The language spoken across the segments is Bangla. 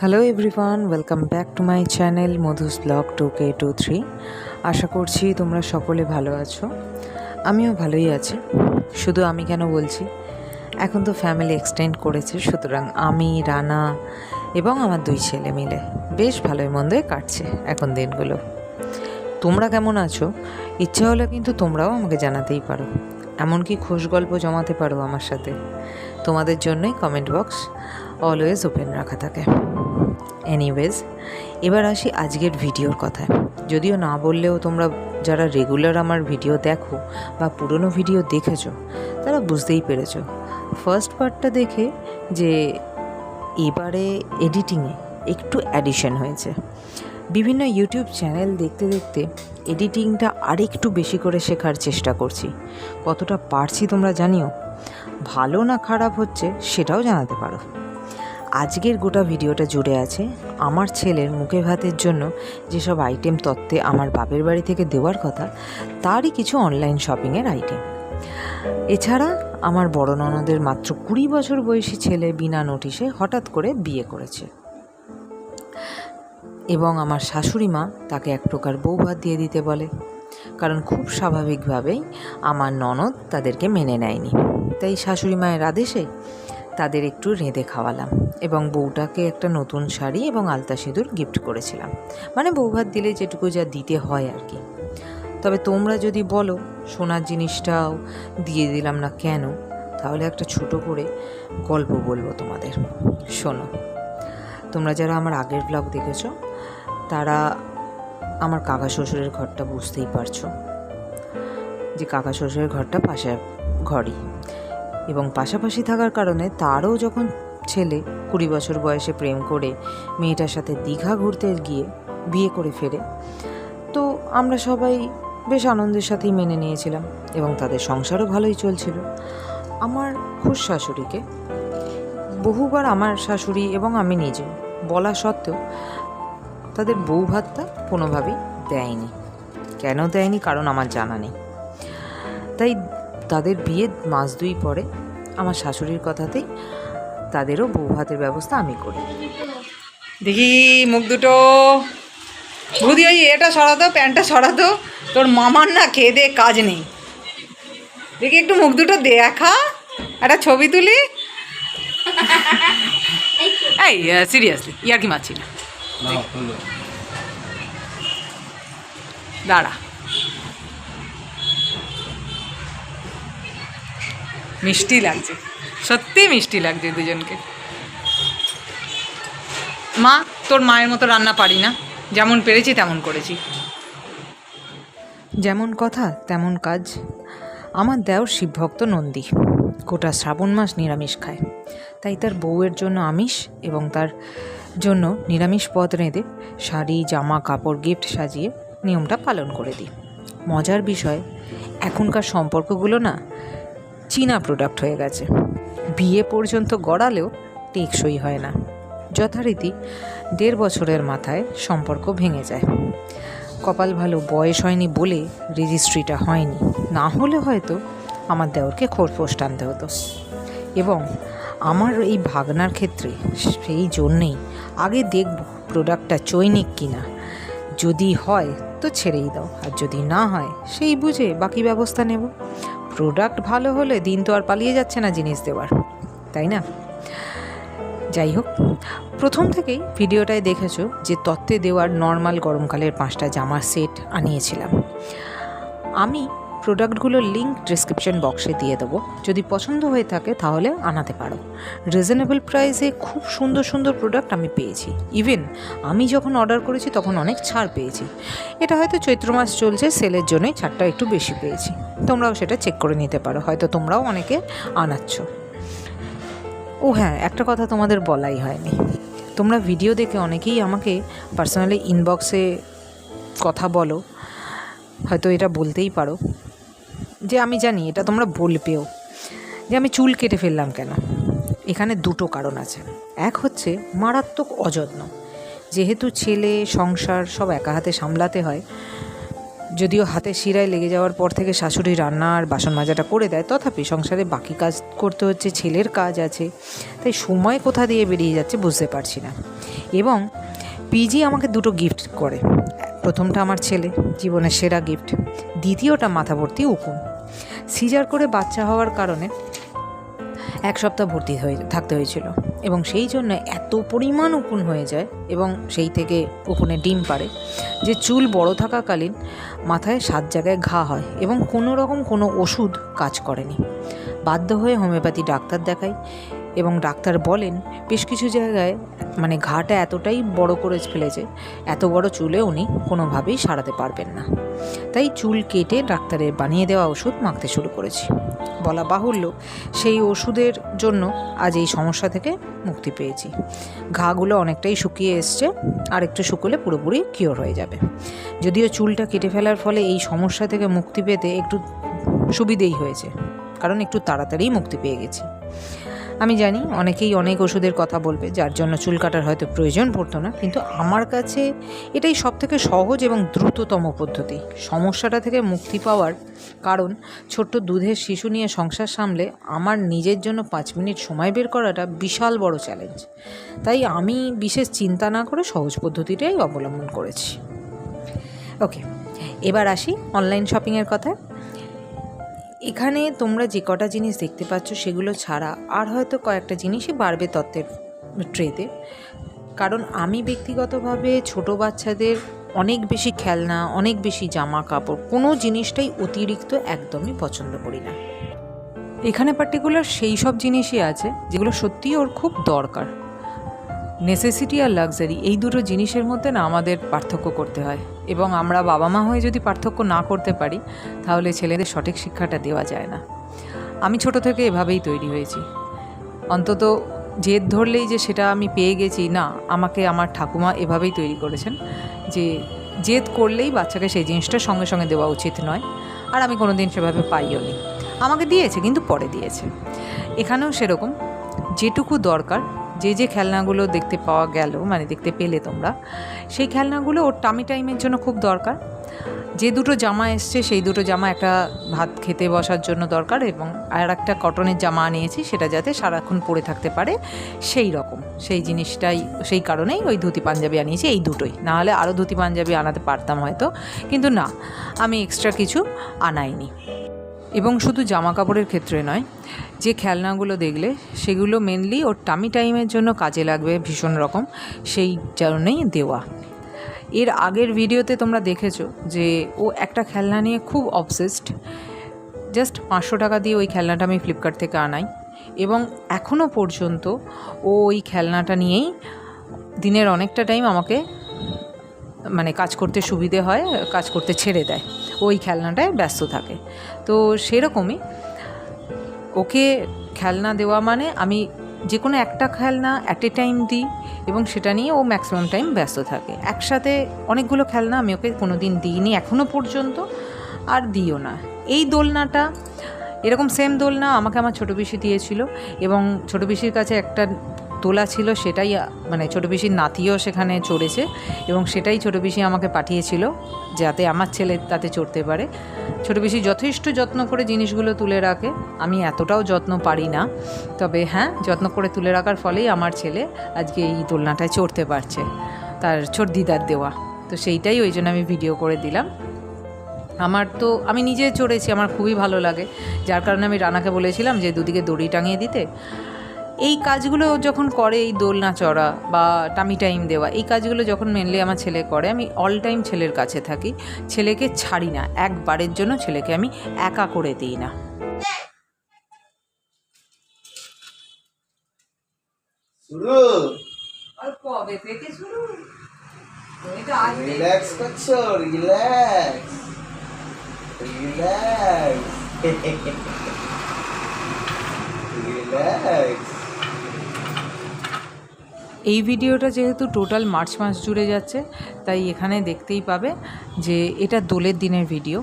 Hello everyone, welcome back to my channel Madhu's blog 2K23। আশা করছি তোমরা সকলে ভালো আছো। আমিও ভালোই আছি। শুধু আমি কেন বলছি, এখন তো ফ্যামিলি এক্সটেন্ড করেছে, সুতরাং আমি, রানা এবং আমার 2 ছেলে মিলে বেশ ভালোই মন্দই কাটছে এখন দিনগুলো। তোমরা কেমন আছো? ইচ্ছা হলে কিন্তু তোমরাও আমাকে জানাতেই পারো, এমনকি খোশ গল্প জমাতে পারো আমার সাথে। তোমাদের জন্যই কমেন্ট বক্স অলওয়েজ ওপেন রাখা থাকে। এনিওয়েজ, এবার আসি আজকের ভিডিওর কথায়। যদিও না বললেও তোমরা যারা রেগুলার আমার ভিডিও দেখো বা পুরনো ভিডিও দেখেছো তারা বুঝতেই পেরেছো ফার্স্ট পার্টটা দেখে যে এবারে এডিটিংয়ে একটু অ্যাডিশন হয়েছে। বিভিন্ন ইউটিউব চ্যানেল দেখতে দেখতে এডিটিংটা আরেকটু বেশি করে শেখার চেষ্টা করছি। কতটা পারছি তোমরা জানিও। ভালো না খারাপ হচ্ছে সেটাও জানাতে পারো। আজকের গোটা ভিডিওটা জুড়ে আছে আমার ছেলের মুখে ভাতের জন্য যেসব আইটেম তত্ত্বে আমার বাপের বাড়ি থেকে দেওয়ার কথা, তারই কিছু অনলাইন শপিংয়ের আইটেম। এছাড়া আমার বড় ননদের মাত্র 20 বছর বয়সী ছেলে বিনা নোটিশে হঠাৎ করে বিয়ে করেছে এবং আমার শাশুড়ি মা তাকে এক প্রকার বৌভাত দিয়ে দিতে বলে, কারণ খুব স্বাভাবিকভাবেই আমার ননদ তাদেরকে মেনে নেয়নি। তাই শাশুড়ি মায়ের আদেশে তাদের একটু রেঁধে খাওয়ালাম এবং বউটাকে একটা নতুন শাড়ি এবং আলতা সিঁদুর গিফট করেছিলাম। মানে বৌভাত দিলে যেটুকু যা দিতে হয় আর কি। তবে তোমরা যদি বলো সোনার জিনিসটাও দিয়ে দিলাম না কেন, তাহলে একটা ছোট করে গল্প বলবো তোমাদের, শোনো। তোমরা যারা আমার আগের ব্লগ দেখেছো তারা আমার কাকা শ্বশুরের ঘরটা বুঝতেই পারছো, যে কাকা শ্বশুরের ঘরটা পাশে ঘরই, এবং পাশাপাশি থাকার কারণে তারও যখন ছেলে 20 বছর বয়সে প্রেম করে মেয়েটার সাথে দীঘা ঘুরতে গিয়ে বিয়ে করে ফেরে, তো আমরা সবাই বেশ আনন্দের সাথেই মেনে নিয়েছিলাম এবং তাদের সংসারও ভালোই চলছিল। আমার খুশ শাশুড়িকে বহুবার আমার শাশুড়ি এবং আমি নিজে বলা সত্ত্বেও তাদের বউ ভাতটা কোনোভাবেই দেয়নি। কেন দেয়নি কারণ আমার জানা নেই। তাই তাদের বিয়ের মাস 2 পরে আমার শাশুড়ির কথাতেই তাদেরও বউ ভাতের ব্যবস্থা আমি করি। দেখি মুখ দুটো বুঝি, ওই এটা সরাতো, প্যান্টটা সরাতো, তোর মামার না খেয়ে দিয়ে কাজ নেই। দেখি একটু মুখ দুটো দেখা, একটা ছবি তুলি। এই সিরিয়াসলি ইয়ার কি মারছি না, দাঁড়া। মিষ্টি লাগছে, সত্যি মিষ্টি লাগছে দুজনকে। মা, তোর মায়ের মতো রান্না পারি না, যেমন পেরেছি তেমন করেছি। যেমন কথা তেমন কাজ। আমার দেওর শিবভক্ত নন্দী, গোটা শ্রাবণ মাস নিরামিষ খায়। তাই তার বউয়ের জন্য আমিষ এবং তার জন্য নিরামিষ পদ রেঁধে শাড়ি জামা কাপড় গিফট সাজিয়ে নিয়মটা পালন করে দিই। মজার বিষয়, এখনকার সম্পর্কগুলো না চীনা প্রোডাক্ট হয়ে গেছে। বিয়ে পর্যন্ত গড়ালেও টেকসই হয় না। যথারীতি 1.5 বছরের মাথায় সম্পর্ক ভেঙে যায়। কপাল ভালো বয়স হয়নি বলে রেজিস্ট্রিটা হয়নি, না হলে হয়তো আমার দেওরকে খোরপোশ টানতে হতো। এবং আমার এই ভাগনার ক্ষেত্রে সেই জন্যেই আগে দেখব প্রোডাক্টটা চৈনিক কিনা। যদি হয় তো ছেড়েই দাও, আর যদি না হয় সেই বুঝে বাকি ব্যবস্থা নেব। প্রোডাক্ট ভালো হলে দিন তো আর পালিয়ে যাচ্ছে না জিনিস দেওয়ার, তাই না? যাই হোক, প্রথম থেকেই ভিডিওটায় দেখেছো যে তত্ত্বে দেওয়ার নর্মাল গরমকালের 5টা জামার সেট আনিয়েছিলাম। আমি প্রোডাক্টগুলোর লিঙ্ক ডিসক্রিপশন বক্সে দিয়ে দেবো, যদি পছন্দ হয়ে থাকে তাহলে আনাতে পারো। রিজনেবল প্রাইসে খুব সুন্দর সুন্দর প্রোডাক্ট আমি পেয়েছি। ইভেন আমি যখন অর্ডার করেছি তখন অনেক ছাড় পেয়েছি। এটা হয়তো চৈত্র মাস চলছে, সেলের জন্যই ছাড়টা একটু বেশি পেয়েছি। তোমরাও সেটা চেক করে নিতে পারো, হয়তো তোমরাও অনেকে আনাচ্ছ। ও হ্যাঁ, একটা কথা তোমাদের বলাই হয়নি। তোমরা ভিডিও দেখে অনেকেই আমাকে পার্সোনালি ইনবক্সে কথা বলো, হয়তো এটা বলতেই পারো যে আমি জানি এটা তোমরা বলবেও, যে আমি চুল কেটে ফেললাম কেন। এখানে 2টো কারণ আছে। এক হচ্ছে মারাত্মক অযত্ন। যেহেতু ছেলে সংসার সব একা হাতে সামলাতে হয়, যদিও হাতে শিরায় লেগে যাওয়ার পর থেকে শাশুড়ি রান্না আর বাসন মাজাটা করে দেয়, তথাপি সংসারে বাকি কাজ করতে হচ্ছে, ছেলের কাজ আছে, তাই সময় কোথা দিয়ে বেরিয়ে যাচ্ছে বুঝতে পারছি না। এবং পিজি আমাকে দুটো গিফট করে। প্রথমটা আমার ছেলে, জীবনের সেরা গিফট। দ্বিতীয়টা মাথা ভর্তি উকুন। সিজার করে বাচ্চা হওয়ার কারণে 1 সপ্তাহ ভর্তি থাকতে হয়েছিল, এবং সেই জন্য এত পরিমাণ উকুন হয়ে যায় এবং সেই থেকে উকুনে ডিম পাড়ে যে চুল বড় থাকাকালীন মাথায় 7 জায়গায় ঘা হয় এবং কোনো ওষুধ কাজ করেনি। বাধ্য হয়ে হোমিওপ্যাথি ডাক্তার দেখাই এবং ডাক্তার বলেন বেশ কিছু জায়গায় মানে ঘাটা এতটাই বড় করে ফেলেছে, এত বড় চুলে উনি কোনোভাবেই সারাতে পারবেন না। তাই চুল কেটে ডাক্তারের বানিয়ে দেওয়া ওষুধ মাখতে শুরু করেছি। বলা বাহুল্য, সেই ওষুধের জন্য আজ এই সমস্যা থেকে মুক্তি পেয়েছি। ঘাগুলো অনেকটাই শুকিয়ে এসছে, আর একটু শুকোলে পুরোপুরি কিওর হয়ে যাবে। যদিও চুলটা কেটে ফেলার ফলে এই সমস্যা থেকে মুক্তি পেতে একটু সুবিধেই হয়েছে, কারণ একটু তাড়াতাড়ি মুক্তি পেয়ে গেছি। আমি জানি অনেকেই অনেক ওষুধের কথা বলবে, যার জন্য চুল কাটার হয়তো প্রয়োজন পড়তো না, কিন্তু আমার কাছে এটাই সবথেকে সহজ এবং দ্রুততম পদ্ধতি সমস্যাটা থেকে মুক্তি পাওয়ার। কারণ ছোট্ট দুধের শিশু নিয়ে সংসার সামলে আমার নিজের জন্য 5 মিনিট সময় বের করাটা বিশাল বড় চ্যালেঞ্জ। তাই আমি বিশেষ চিন্তা না করে সহজ পদ্ধতিটাই অবলম্বন করেছি। ওকে, এবার আসি অনলাইন শপিংয়ের কথায়। এখানে তোমরা যে কটা জিনিস দেখতে পাচ্ছ সেগুলো ছাড়া আর হয়তো কয়েকটা জিনিসই বাড়বে তত্ত্বের ট্রেতে। কারণ আমি ব্যক্তিগতভাবে ছোট বাচ্চাদের অনেক বেশি খেলনা, অনেক বেশি জামা কাপড়, কোনো জিনিসটাই অতিরিক্ত একদমই পছন্দ করি না। এখানে পার্টিকুলার সেই সব জিনিসই আছে যেগুলো সত্যিই ওর খুব দরকার। নেসেসিটি আর লাক্সারি, এই দুটো জিনিসের মধ্যে না আমাদের পার্থক্য করতে হয়, এবং আমরা বাবা মা হয়ে যদি পার্থক্য না করতে পারি তাহলে ছেলেদের সঠিক শিক্ষাটা দেওয়া যায় না। আমি ছোট থেকে এভাবেই তৈরি হয়েছি। অন্তত জেদ ধরলেই যে সেটা আমি পেয়ে গেছি, না, আমাকে আমার ঠাকুমা এভাবেই তৈরি করেছেন যে জেদ করলেই বাচ্চাকে সেই জিনিসটা সঙ্গে সঙ্গে দেওয়া উচিত নয়। আর আমি কোনো দিন সেভাবে পাইও নি। আমাকে দিয়েছে, কিন্তু পরে দিয়েছে। এখানেও সেরকম, যেটুকু দরকার, যে খেলনাগুলো দেখতে পাওয়া গেল, মানে দেখতে পেলে তোমরা, সেই খেলনাগুলো ওর টামি টাইমের জন্য খুব দরকার। যে দুটো জামা এসছে সেই দুটো জামা একটা ভাত খেতে বসার জন্য দরকার, এবং আর একটা কটনের জামা নিয়েছি সেটা যাতে সারাক্ষণ পরে থাকতে পারে সেই রকম, সেই জিনিসটাই, সেই কারণেই ওই ধুতি পাঞ্জাবি আনিয়েছি, এই দুটোই। নাহলে আরও ধুতি পাঞ্জাবি আনাতে পারতাম হয়তো, কিন্তু না, আমি এক্সট্রা কিছু আনাইনি। এবং শুধু জামা কাপড়ের ক্ষেত্রে নয়, যে খেলনাগুলো দেখলে সেগুলো মেনলি ওর টামি টাইমের জন্য কাজে লাগবে ভীষণ রকম, সেই জন্যই দেওয়া। এর আগের ভিডিওতে তোমরা দেখেছো যে ও একটা খেলনা নিয়ে খুব অবসেসড। জাস্ট 500 টাকা দিয়ে ওই খেলনাটা আমি ফ্লিপকার্ট থেকে আনাই, এবং এখনও পর্যন্ত ও ওই খেলনাটা নিয়েই দিনের অনেকটা টাইম আমাকে মানে কাজ করতে সুবিধে হয়, কাজ করতে ছেড়ে দেয়, ওই খেলনাটায় ব্যস্ত থাকে। তো সেরকমই ওকে খেলনা দেওয়া মানে আমি যে কোনো একটা খেলনা অ্যাট এ টাইম দিই, এবং সেটা নিয়ে ও ম্যাক্সিমাম টাইম ব্যস্ত থাকে। একসাথে অনেকগুলো খেলনা আমি ওকে কোনো দিন দিইনি এখনও পর্যন্ত, আর দিও না। এই দোলনাটা, এরকম সেম দোলনা আমাকে আমার ছোটো পিসি দিয়েছিল, এবং ছোটো পিসির কাছে একটা তোলা ছিল, সেটাই মানে ছোটো পিসির নাতিও সেখানে চড়েছে, এবং সেটাই ছোটো পিসি আমাকে পাঠিয়েছিল যাতে আমার ছেলে তাতে চড়তে পারে। ছোটো পিসি যথেষ্ট যত্ন করে জিনিসগুলো তুলে রাখে, আমি এতটাও যত্ন পারি না, তবে হ্যাঁ, যত্ন করে তুলে রাখার ফলেই আমার ছেলে আজকে এই দোলনাটায় চড়তে পারছে, তার ছোট দিদার দেওয়া। তো সেইটাই ওই জন্য আমি ভিডিও করে দিলাম। আমি নিজে চড়েছি, আমার খুবই ভালো লাগে, যার কারণে আমি রানাকে বলেছিলাম যে দুদিকে দড়ি টাঙিয়ে দিতে। এই কাজগুলো যখন করে, এই দোলনা চড়া বা টামি টাইম দেওয়া, এই কাজগুলো যখন মেনলি আমার ছেলে করে, আমি অল টাইম ছেলের কাছে থাকি, ছেলেকে ছাড়ি না, একবারের জন্য ছেলেকে আমি একা করে দিই না। এই ভিডিওটা যেহেতু টোটাল মার্চ মাস জুড়ে যাচ্ছে, তাই এখানে দেখতেই পাবে যে এটা দোলের দিনের ভিডিও।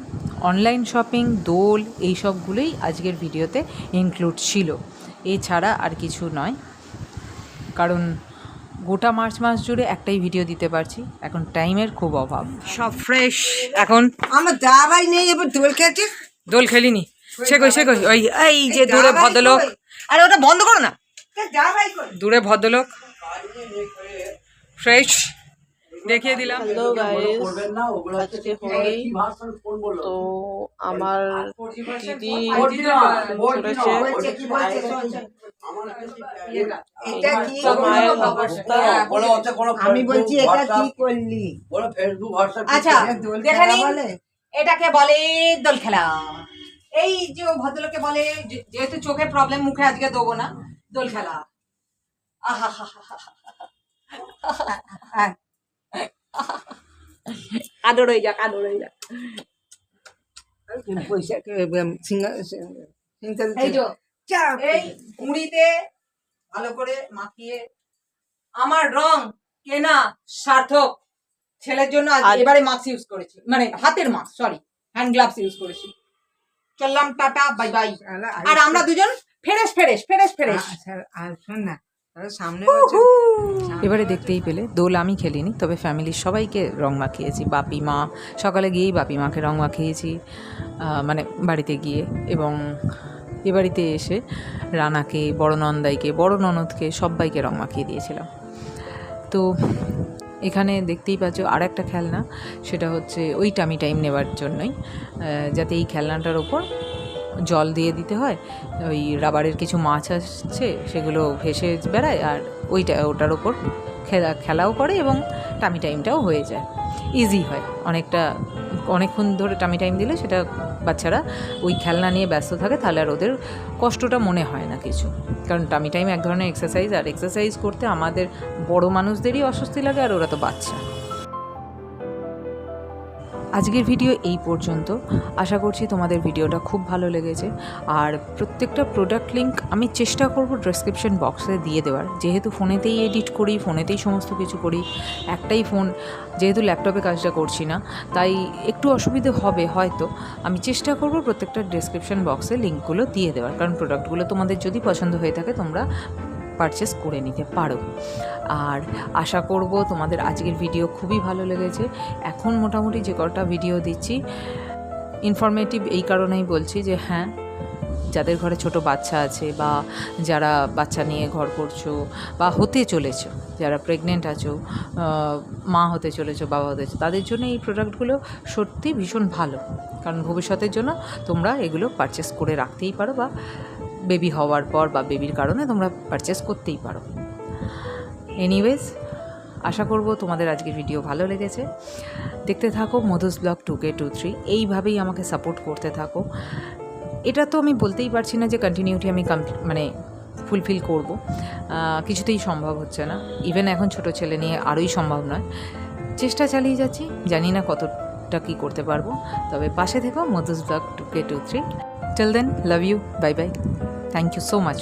অনলাইন শপিং, দোল, এই সবগুলোই আজকের ভিডিওতে ইনক্লুড ছিল, এছাড়া আর কিছু নয়। কারণ গোটা মার্চ মাস জুড়ে একটাই ভিডিও দিতে পারছি, এখন টাইমের খুব অভাব। সব ফ্রেশ এখন। আমার দাবাই নেই, এবার দোল খেয়েছিস? দোল খেলিনি, সে কই ওই এই যে দূরে ভদ্রলোক, আরে ওটা বন্ধ করো না, দূরে ভদ্রলোক ফ্রেশ দেখিয়ে দিলাম। হ্যালো গাইস, আজকে হোলি। তো আমার দিদি করেছে মায়ের অবস্থা। আমি বলছি এটা কি করলি? আচ্ছা দেখে নিন, এটাকে বলে দোল খেলা। এই যে ভদ্রলোককে বলে, যেহেতু চোখে প্রবলেম, মুখে আজকে দেবো না, দোল খেলা। আহা হা হা হা, আদর হয়ে যাক, আদর হয়ে যাক। এই যে এই মুড়িতে ভালো করে মাখিয়ে, আমার রং কেনা সার্থক। ছেলের জন্য এবারে মাস্ক ইউজ করেছি, মানে হাতের mask, sorry hand gloves use করেছি। চললাম, টাটা, বাই বাই। আর আমরা দুজন ফ্রেশ ফ্রেশ ফ্রেশ ফ্রেশ। আর শোন না, সামনে এবারে দেখতেই পেলে দোল আমি খেলিনি, তবে ফ্যামিলির সবাইকে রং মাখিয়েছি। বাপি মা, সকালে গিয়েই বাপি মাকে রং মাখিয়েছি, মানে বাড়িতে গিয়ে, এবং এ বাড়িতে এসে রানাকে, বড় নন্দাইকে, বড় ননদকে, সবাইকে রং মাখিয়ে দিয়েছিলাম। তো এখানে দেখতেই পাচ্ছ আর একটা খেলনা, সেটা হচ্ছে ওই টামি টাইম নেবার জন্যই, যাতে এই খেলনাটার ওপর জল দিয়ে দিতে হয়। ওই রাবারের কিছু মাছ আসছে, সেগুলো ভেসে বেড়ায়, আর ওটার ওপর খেলাও করে এবং টামি টাইমটাও হয়ে যায়, ইজি হয় অনেকক্ষণ ধরে টামি টাইম দিলে সেটা বাচ্চারা ওই খেলনা নিয়ে ব্যস্ত থাকে, তাহলে আর ওদের কষ্টটা মনে হয় না কিছু। কারণ টামি টাইম এক ধরনের এক্সারসাইজ, আর এক্সারসাইজ করতে আমাদের বড় মানুষদেরই অস্বস্তি লাগে, আর ওরা তো বাচ্চা। আজকের ভিডিও এই পর্যন্ত। আশা করছি তোমাদের ভিডিওটা খুব ভালো লেগেছে। আর প্রত্যেকটা প্রোডাক্ট লিঙ্ক আমি চেষ্টা করব ডেসক্রিপশন বক্সে দিয়ে দেওয়ার, যেহেতু ফোনেতেই এডিট করি, ফোনেতেই সমস্ত কিছু করি, একটাই ফোন, যেহেতু ল্যাপটপে কাজটা করছি না, তাই একটু অসুবিধে হবে হয়তো। আমি চেষ্টা করব প্রত্যেকটা ডেসক্রিপশন বক্সে লিঙ্কগুলো দিয়ে দেওয়ার, কারণ প্রোডাক্টগুলো তোমাদের যদি পছন্দ হয়ে থাকে তোমরা পারচেস করে নিতে পারো। আর আশা করব তোমাদের আজকের ভিডিও খুবই ভালো লেগেছে। এখন মোটামুটি যে কটা ভিডিও দিচ্ছি ইনফরমেটিভ এই কারণেই বলছি যে হ্যাঁ, যাদের ঘরে ছোট বাচ্চা আছে, বা যারা বাচ্চা নিয়ে ঘর করছো বা হতে চলেছো, যারা প্রেগনেন্ট আছো, মা হতে চলেছো, বাবা হতে চলেছো, তাদের জন্য এই প্রোডাক্টগুলো সত্যি ভীষণ ভালো। কারণ ভবিষ্যতের জন্য তোমরা এগুলো পারচেস করে রাখতেই পারো, বা বেবি হওয়ার পর বা বেবির কারণে তোমরা পারচেস করতেই পারো। এনিওয়েজ, আশা করব তোমাদের আজকের ভিডিও ভালো লেগেছে। দেখতে থাকো মধুস ব্লগ 2K23, এইভাবেই আমাকে সাপোর্ট করতে থাকো। এটা তো আমি বলতেই পারছি না যে কন্টিনিউটি আমি মানে ফুলফিল করব, কিছুতেই সম্ভব হচ্ছে না। ইভেন এখন ছোট ছেলে নিয়ে আরোই সম্ভব নয়। চেষ্টা চালিয়ে যাচ্ছি, জানি না কতটা কী করতে পারবো, তবে পাশে থেকো Madhu's blog 2K23। Till then, love you, bye bye. Thank you so much.